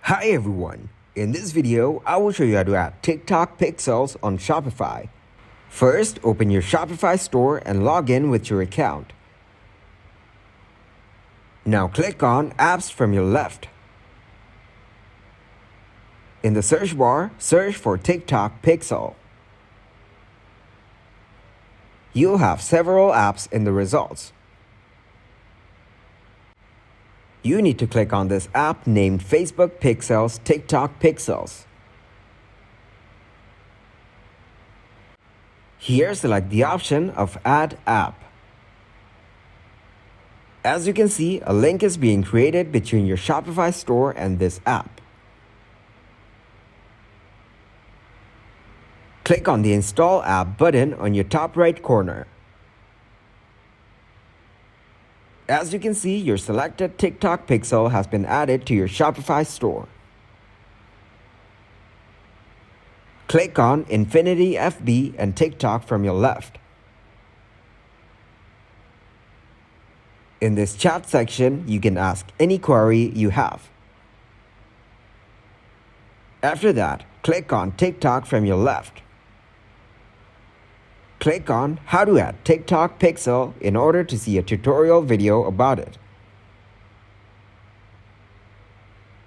Hi everyone, in this video I will show you how to add TikTok pixels on Shopify. First, open your Shopify store and log in with your account. Now click on Apps from your left. In the search bar, search for TikTok Pixel. You'll have several apps in the results. You need to click on this app named Facebook Pixels TikTok Pixels. Here, select the option of Add App. As you can see, a link is being created between your Shopify store and this app. Click on the Install App button on your top right corner. As you can see, your selected TikTok pixel has been added to your Shopify store. Click on Infinity FB and TikTok from your left. In this chat section, you can ask any query you have. After that, click on TikTok from your left. Click on How to add TikTok Pixel in order to see a tutorial video about it.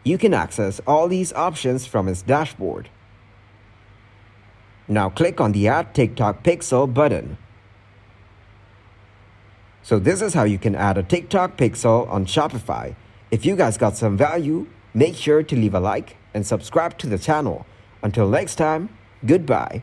You can access all these options from its dashboard. Now click on the Add TikTok Pixel button. So this is how you can add a TikTok Pixel on Shopify. If you guys got some value, make sure to leave a like and subscribe to the channel. Until next time, goodbye.